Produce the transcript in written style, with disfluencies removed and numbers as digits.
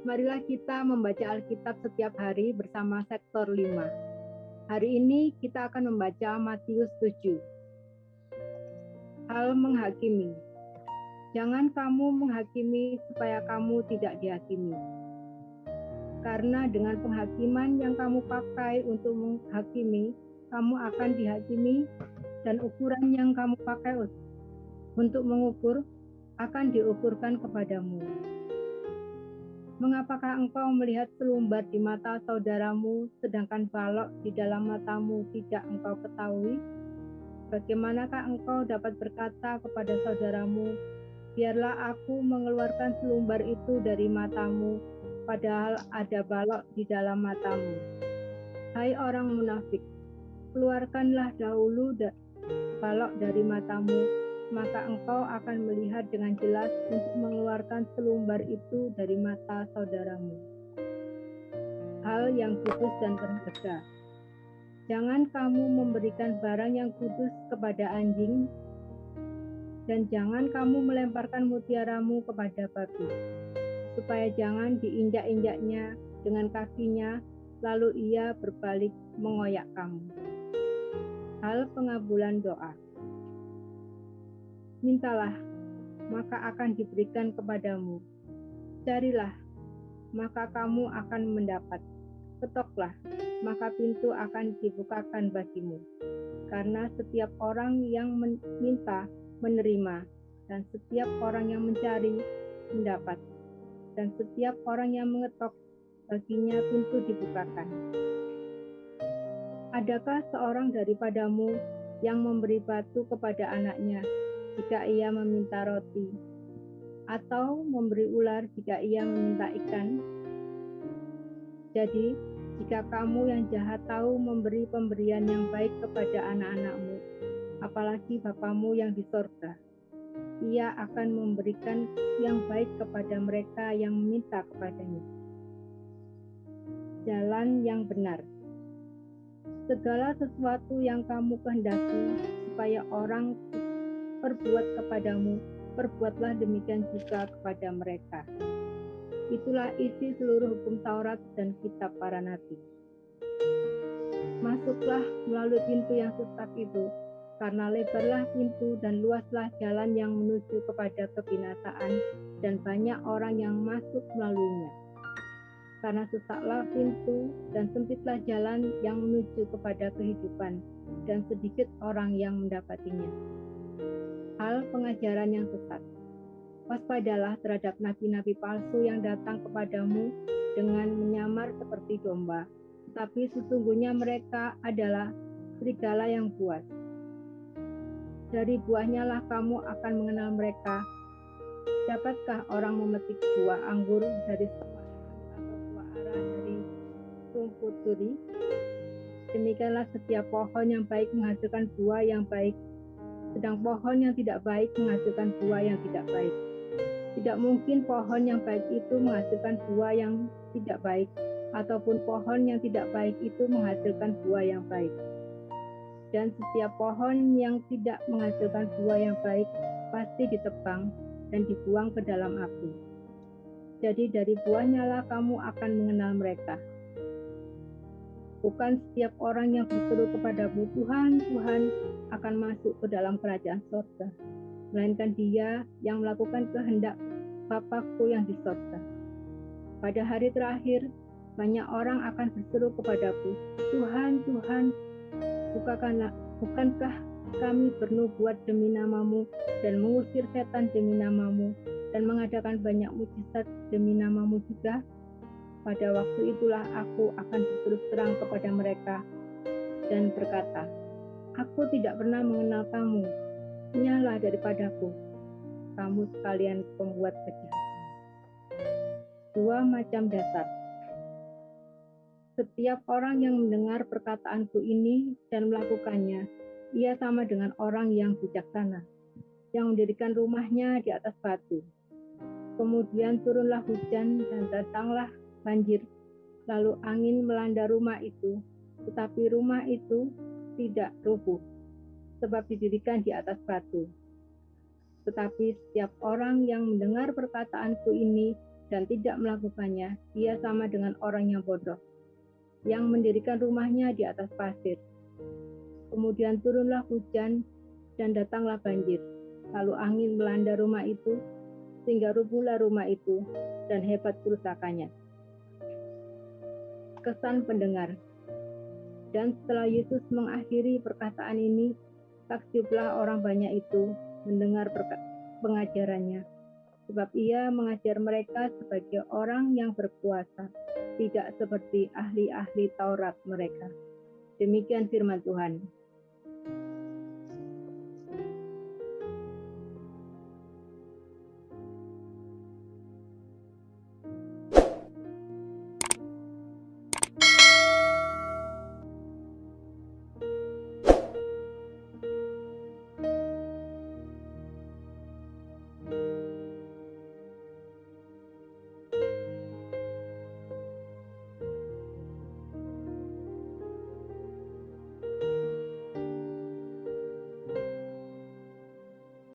Marilah kita membaca Alkitab setiap hari bersama Sektor 5. Hari ini kita akan membaca Matius 7. Hal menghakimi. Jangan kamu menghakimi supaya kamu tidak dihakimi. Karena dengan penghakiman yang kamu pakai untuk menghakimi, kamu akan dihakimi, dan ukuran yang kamu pakai untuk mengukur akan diukurkan kepadamu. Mengapakah engkau melihat selumbar di mata saudaramu, sedangkan balok di dalam matamu tidak engkau ketahui? Bagaimanakah engkau dapat berkata kepada saudaramu, biarlah aku mengeluarkan selumbar itu dari matamu, padahal ada balok di dalam matamu? Hai orang munafik, keluarkanlah dahulu balok dari matamu, maka engkau akan melihat dengan jelas untuk mengeluarkan selumbar itu dari mata saudaramu. Hal yang kudus dan berharga. Jangan kamu memberikan barang yang kudus kepada anjing, dan jangan kamu melemparkan mutiaramu kepada babi, supaya jangan diinjak-injaknya dengan kakinya, lalu ia berbalik mengoyak kamu. Hal pengabulan doa. Mintalah, maka akan diberikan kepadamu. Carilah, maka kamu akan mendapat. Ketoklah, maka pintu akan dibukakan bagimu. Karena setiap orang yang meminta, menerima, dan setiap orang yang mencari, mendapat. Dan setiap orang yang mengetok, baginya pintu dibukakan. Adakah seorang daripadamu yang memberi batu kepada anaknya jika ia meminta roti, atau memberi ular jika ia meminta ikan? Jadi, jika kamu yang jahat tahu memberi pemberian yang baik kepada anak-anakmu, apalagi Bapamu yang di sorga, ia akan memberikan yang baik kepada mereka yang meminta kepadanya. Jalan yang benar. Segala sesuatu yang kamu kehendaki supaya orang perbuat kepadamu, perbuatlah demikian juga kepada mereka. Itulah isi seluruh hukum Taurat dan kitab para nabi. Masuklah melalui pintu yang sesat itu, karena lebarlah pintu dan luaslah jalan yang menuju kepada kebinasaan, dan banyak orang yang masuk melaluinya. Karena sesatlah pintu dan sempitlah jalan yang menuju kepada kehidupan, dan sedikit orang yang mendapatinya. Hal pengajaran yang sesat. Waspadalah terhadap nabi-nabi palsu yang datang kepadamu dengan menyamar seperti domba, tetapi sesungguhnya mereka adalah serigala yang buas. Dari buahnya lah kamu akan mengenal mereka. Dapatkah orang memetik buah anggur dari semak atau buah ara dari rumput duri? Demikianlah setiap pohon yang baik menghasilkan buah yang baik, sedang pohon yang tidak baik menghasilkan buah yang tidak baik. Tidak mungkin pohon yang baik itu menghasilkan buah yang tidak baik, ataupun pohon yang tidak baik itu menghasilkan buah yang baik. Dan setiap pohon yang tidak menghasilkan buah yang baik pasti ditebang dan dibuang ke dalam api. Jadi dari buahnya lah kamu akan mengenal mereka. Bukan setiap orang yang berseru kepadamu, Tuhan, Tuhan, akan masuk ke dalam kerajaan surga, melainkan dia yang melakukan kehendak Bapa-Ku yang di surga. Pada hari terakhir, banyak orang akan berseru kepadaku, Tuhan, Tuhan, bukankah kami bernubuat demi namamu dan mengusir setan demi namamu dan mengadakan banyak mujizat demi namamu juga? Pada waktu itulah aku akan berterus terang kepada mereka dan berkata, aku tidak pernah mengenal kamu, nyala daripadaku, kamu sekalian pembuat kejahatan. Dua macam dasar. Setiap orang yang mendengar perkataanku ini dan melakukannya, ia sama dengan orang yang bijaksana, yang mendirikan rumahnya di atas batu. Kemudian turunlah hujan dan datanglah banjir, lalu angin melanda rumah itu, tetapi rumah itu tidak rubuh, sebab didirikan di atas batu. Tetapi setiap orang yang mendengar perkataanku ini dan tidak melakukannya, ia sama dengan orang yang bodoh, yang mendirikan rumahnya di atas pasir. Kemudian turunlah hujan dan datanglah banjir. Lalu angin melanda rumah itu, sehingga rubuhlah rumah itu, dan hebat kerusakannya. Kesan pendengar. Dan setelah Yesus mengakhiri perkataan ini, takjublah orang banyak itu mendengar pengajarannya. Sebab ia mengajar mereka sebagai orang yang berkuasa, tidak seperti ahli-ahli Taurat mereka. Demikian firman Tuhan.